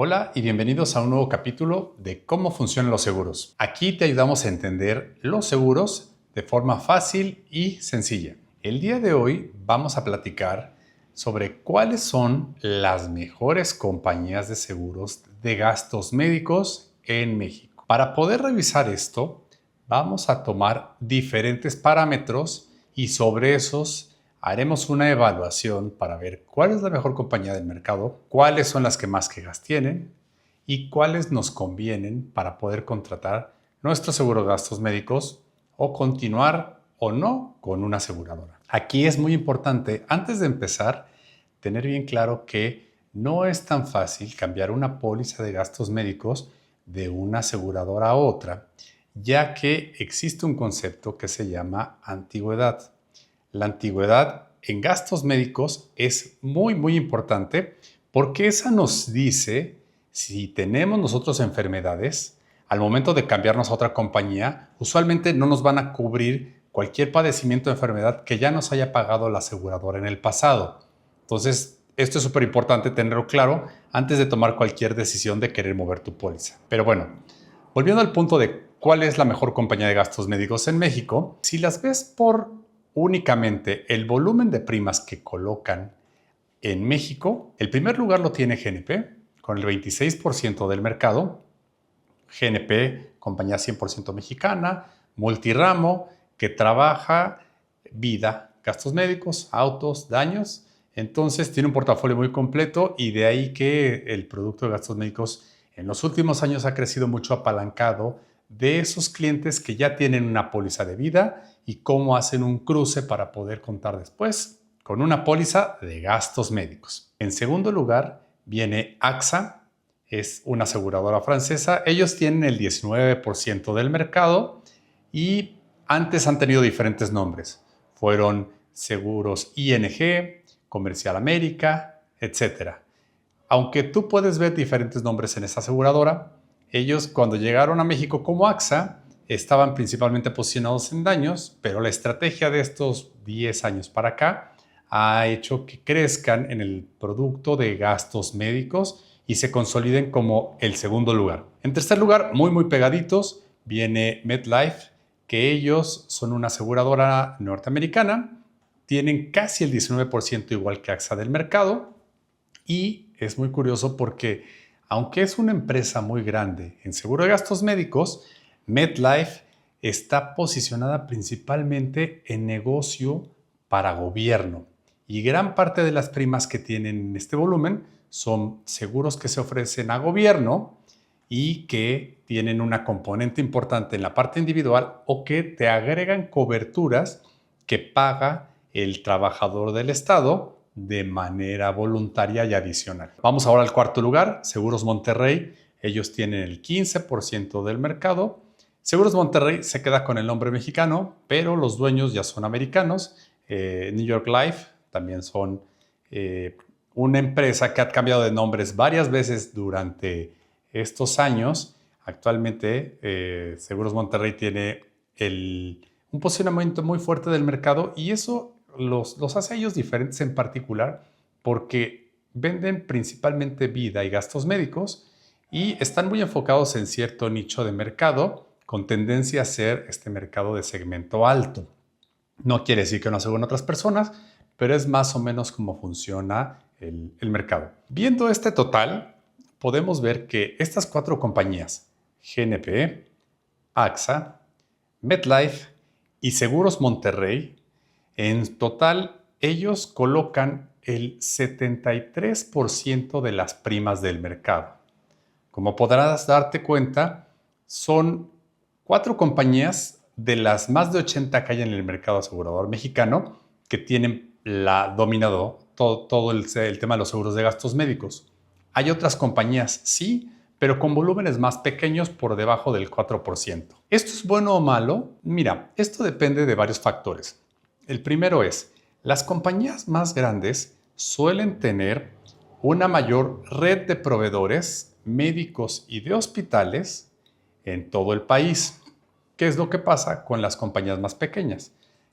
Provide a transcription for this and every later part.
Hola y bienvenidos a un nuevo capítulo de cómo funcionan los seguros. Aquí te ayudamos a entender los seguros de forma fácil y sencilla. El día de hoy vamos a platicar sobre cuáles son las mejores compañías de seguros de gastos médicos en México. Para poder revisar esto, vamos a tomar diferentes parámetros y sobre esos haremos una evaluación para ver cuál es la mejor compañía del mercado, cuáles son las que más quejas tienen y cuáles nos convienen para poder contratar nuestro seguro de gastos médicos o continuar o no con una aseguradora. Aquí es muy importante, antes de empezar, tener bien claro que no es tan fácil cambiar una póliza de gastos médicos de una aseguradora a otra, ya que existe un concepto que se llama antigüedad. La antigüedad en gastos médicos es muy importante porque esa nos dice si tenemos nosotros enfermedades, al momento de cambiarnos a otra compañía, usualmente no nos van a cubrir cualquier padecimiento de enfermedad que ya nos haya pagado la aseguradora en el pasado. Entonces, esto es súper importante tenerlo claro antes de tomar cualquier decisión de querer mover tu póliza. Pero bueno, volviendo al punto de cuál es la mejor compañía de gastos médicos en México, si las ves por únicamente el volumen de primas que colocan en México, el primer lugar lo tiene GNP, con el 26% del mercado. GNP, compañía 100% mexicana, multiramo, que trabaja vida, gastos médicos, autos, daños. Entonces tiene un portafolio muy completo y de ahí que el producto de gastos médicos en los últimos años ha crecido mucho apalancado de esos clientes que ya tienen una póliza de vida y cómo hacen un cruce para poder contar después con una póliza de gastos médicos. En segundo lugar viene AXA, es una aseguradora francesa. Ellos tienen el 19% del mercado y antes han tenido diferentes nombres. Fueron Seguros ING, Comercial América, etc. Aunque tú puedes ver diferentes nombres en esta aseguradora, ellos cuando llegaron a México como AXA estaban principalmente posicionados en daños, pero la estrategia de estos 10 años para acá ha hecho que crezcan en el producto de gastos médicos y se consoliden como el segundo lugar. En tercer lugar, muy pegaditos, viene MetLife, que ellos son una aseguradora norteamericana, tienen casi el 19% igual que AXA del mercado y es muy curioso porque aunque es una empresa muy grande en seguro de gastos médicos, MetLife está posicionada principalmente en negocio para gobierno y gran parte de las primas que tienen en este volumen son seguros que se ofrecen a gobierno y que tienen una componente importante en la parte individual o que te agregan coberturas que paga el trabajador del Estado de manera voluntaria y adicional. Vamos ahora al cuarto lugar, Seguros Monterrey. Ellos tienen el 15% del mercado. Seguros Monterrey se queda con el nombre mexicano, pero los dueños ya son americanos. New York Life también son una empresa que ha cambiado de nombres varias veces durante estos años. Actualmente Seguros Monterrey tiene un posicionamiento muy fuerte del mercado y eso los hace a ellos diferentes en particular porque venden principalmente vida y gastos médicos y están muy enfocados en cierto nicho de mercado con tendencia a ser este mercado de segmento alto. No quiere decir que no aseguren otras personas, pero es más o menos cómo funciona el mercado. Viendo este total, podemos ver que estas cuatro compañías, GNP, AXA, MetLife y Seguros Monterrey, en total ellos colocan el 73% de las primas del mercado. Como podrás darte cuenta, son cuatro compañías de las más de 80 que hay en el mercado asegurador mexicano que tienen dominado todo el tema de los seguros de gastos médicos. Hay otras compañías, sí, pero con volúmenes más pequeños por debajo del 4%. ¿Esto es bueno o malo? Mira, esto depende de varios factores. El primero es, las compañías más grandes suelen tener una mayor red de proveedores médicos y de hospitales en todo el país. ¿Qué es lo que pasa con las compañías más pequeñas?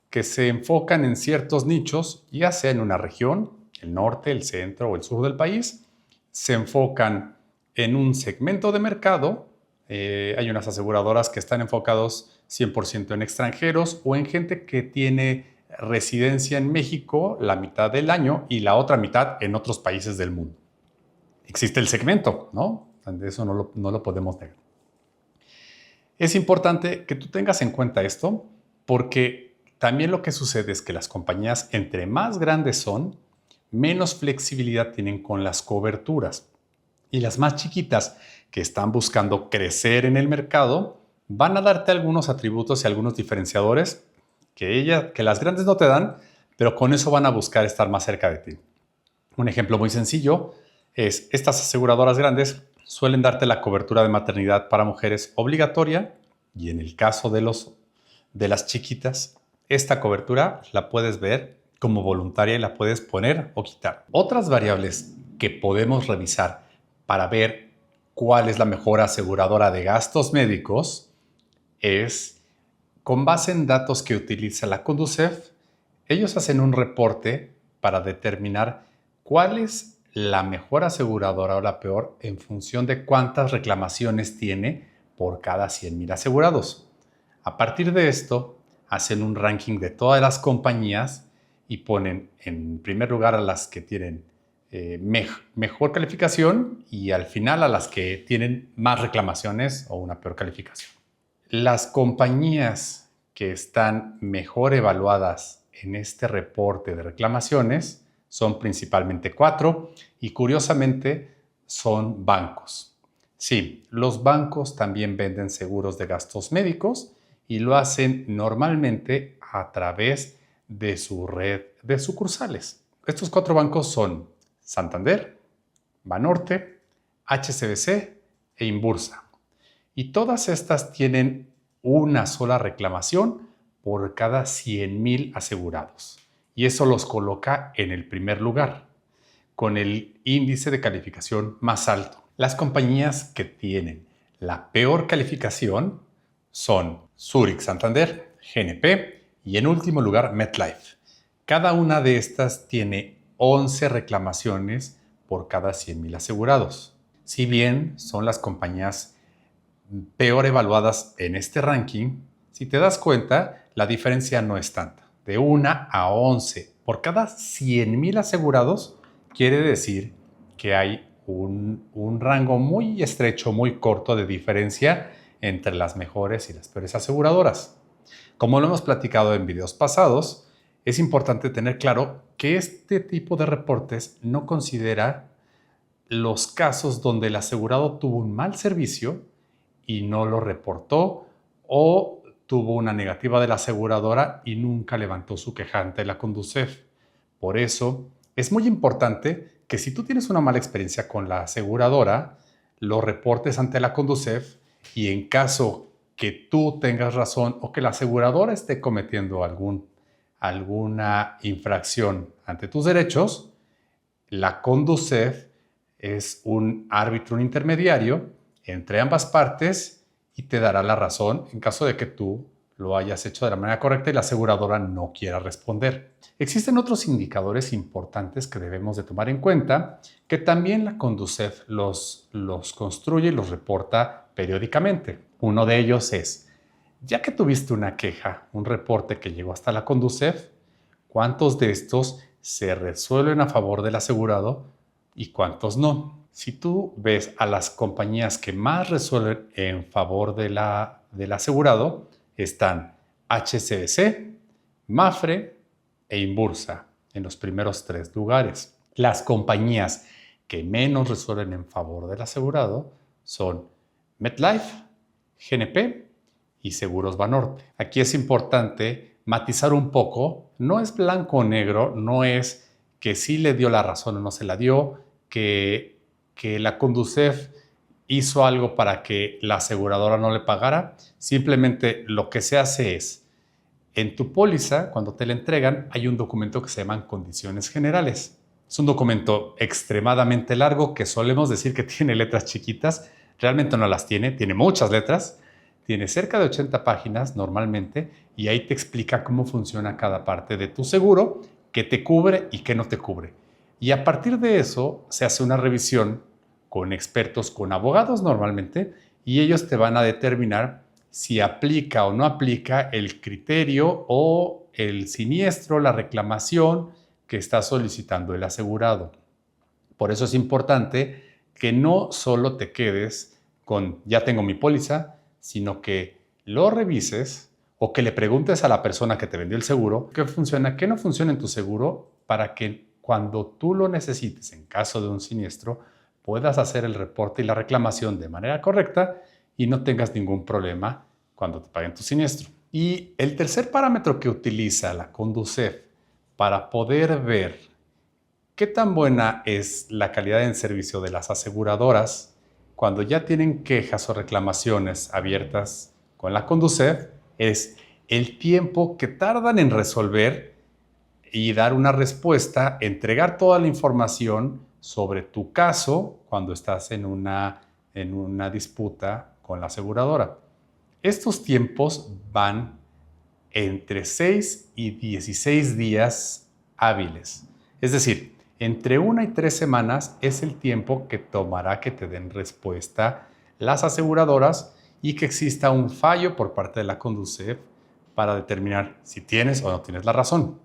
Que se enfocan en ciertos nichos, ya sea en una región, el norte, el centro o el sur del país, se enfocan en un segmento de mercado. Hay unas aseguradoras que están enfocados 100% en extranjeros o en gente que tiene residencia en México la mitad del año y la otra mitad en otros países del mundo. Existe el segmento, ¿no? Eso no lo podemos negar. Es importante que tú tengas en cuenta esto porque también lo que sucede es que las compañías, entre más grandes son, menos flexibilidad tienen con las coberturas. Y las más chiquitas que están buscando crecer en el mercado van a darte algunos atributos y algunos diferenciadores que las grandes no te dan, pero con eso van a buscar estar más cerca de ti. Un ejemplo muy sencillo es estas aseguradoras grandes suelen darte la cobertura de maternidad para mujeres obligatoria y en el caso de las chiquitas, esta cobertura la puedes ver como voluntaria y la puedes poner o quitar. Otras variables que podemos revisar para ver cuál es la mejor aseguradora de gastos médicos es, con base en datos que utiliza la Conducef, ellos hacen un reporte para determinar cuál es la mejor aseguradora o la peor en función de cuántas reclamaciones tiene por cada 100,000 asegurados. A partir de esto, hacen un ranking de todas las compañías y ponen en primer lugar a las que tienen mejor calificación y al final a las que tienen más reclamaciones o una peor calificación. Las compañías que están mejor evaluadas en este reporte de reclamaciones son principalmente 4 y curiosamente son bancos. Sí, los bancos también venden seguros de gastos médicos y lo hacen normalmente a través de su red de sucursales. Estos 4 bancos son Santander, Banorte, HSBC e Inbursa. Y todas estas tienen una sola reclamación por cada 100,000 asegurados. Y eso los coloca en el primer lugar, con el índice de calificación más alto. Las compañías que tienen la peor calificación son Zurich Santander, GNP y en último lugar MetLife. Cada una de estas tiene 11 reclamaciones por cada 100,000 asegurados. Si bien son las compañías peor evaluadas en este ranking, si te das cuenta, la diferencia no es tanta. De 1 a 11 por cada 100,000 asegurados quiere decir que hay un rango muy estrecho, muy corto de diferencia entre las mejores y las peores aseguradoras. Como lo hemos platicado en videos pasados, es importante tener claro que este tipo de reportes no considera los casos donde el asegurado tuvo un mal servicio y no lo reportó o tuvo una negativa de la aseguradora y nunca levantó su queja ante la Conducef. Por eso, es muy importante que si tú tienes una mala experiencia con la aseguradora, lo reportes ante la Conducef y en caso que tú tengas razón o que la aseguradora esté cometiendo alguna infracción ante tus derechos, la Conducef es un árbitro, un intermediario entre ambas partes y te dará la razón en caso de que tú lo hayas hecho de la manera correcta y la aseguradora no quiera responder. Existen otros indicadores importantes que debemos de tomar en cuenta que también la Conducef los construye y los reporta periódicamente. Uno de ellos es, ya que tuviste una queja, un reporte que llegó hasta la Conducef, ¿cuántos de estos se resuelven a favor del asegurado y cuántos no? Si tú ves a las compañías que más resuelven en favor del asegurado, están HSBC, Mapfre e Inbursa en los primeros 3 lugares. Las compañías que menos resuelven en favor del asegurado son MetLife, GNP y Seguros Banorte. Aquí es importante matizar un poco, no es blanco o negro, no es que sí le dio la razón o no se la dio, que la Conducef hizo algo para que la aseguradora no le pagara. Simplemente lo que se hace es, en tu póliza, cuando te la entregan, hay un documento que se llaman condiciones generales. Es un documento extremadamente largo que solemos decir que tiene letras chiquitas. Realmente no las tiene, tiene muchas letras. Tiene cerca de 80 páginas normalmente y ahí te explica cómo funciona cada parte de tu seguro, qué te cubre y qué no te cubre. Y a partir de eso se hace una revisión con expertos, con abogados normalmente, y ellos te van a determinar si aplica o no aplica el criterio o el siniestro, la reclamación que está solicitando el asegurado. Por eso es importante que no solo te quedes con ya tengo mi póliza, sino que lo revises o que le preguntes a la persona que te vendió el seguro qué funciona, qué no funciona en tu seguro para que cuando tú lo necesites en caso de un siniestro puedas hacer el reporte y la reclamación de manera correcta y no tengas ningún problema cuando te paguen tu siniestro. Y el tercer parámetro que utiliza la Conducef para poder ver qué tan buena es la calidad en servicio de las aseguradoras cuando ya tienen quejas o reclamaciones abiertas con la Conducef es el tiempo que tardan en resolver y dar una respuesta, entregar toda la información sobre tu caso cuando estás en una disputa con la aseguradora. Estos tiempos van entre 6 y 16 días hábiles. Es decir, entre 1 y 3 semanas es el tiempo que tomará que te den respuesta las aseguradoras y que exista un fallo por parte de la Conducef para determinar si tienes o no tienes la razón.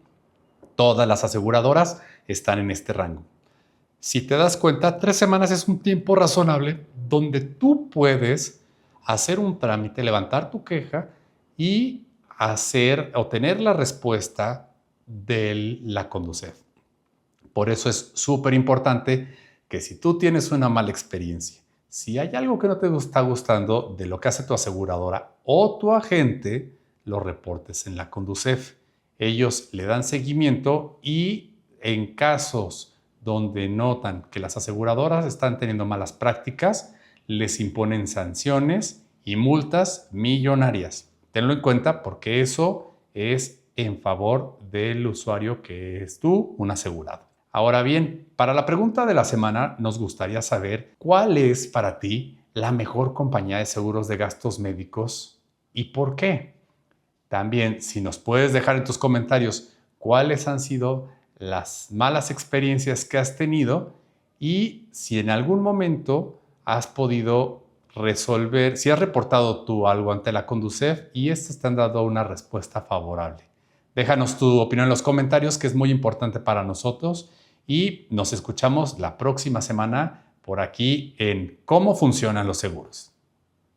Todas las aseguradoras están en este rango. Si te das cuenta, 3 semanas es un tiempo razonable donde tú puedes hacer un trámite, levantar tu queja y obtener la respuesta de la Conducef. Por eso es súper importante que si tú tienes una mala experiencia, si hay algo que no te está gustando de lo que hace tu aseguradora o tu agente, lo reportes en la Conducef. Ellos le dan seguimiento y en casos donde notan que las aseguradoras están teniendo malas prácticas, les imponen sanciones y multas millonarias. Tenlo en cuenta porque eso es en favor del usuario que es tú, un asegurado. Ahora bien, para la pregunta de la semana nos gustaría saber cuál es para ti la mejor compañía de seguros de gastos médicos y por qué. También, si nos puedes dejar en tus comentarios cuáles han sido las malas experiencias que has tenido y si en algún momento has podido resolver, si has reportado tú algo ante la Conducef y estos te han dado una respuesta favorable. Déjanos tu opinión en los comentarios, que es muy importante para nosotros, y nos escuchamos la próxima semana por aquí en Cómo funcionan los seguros.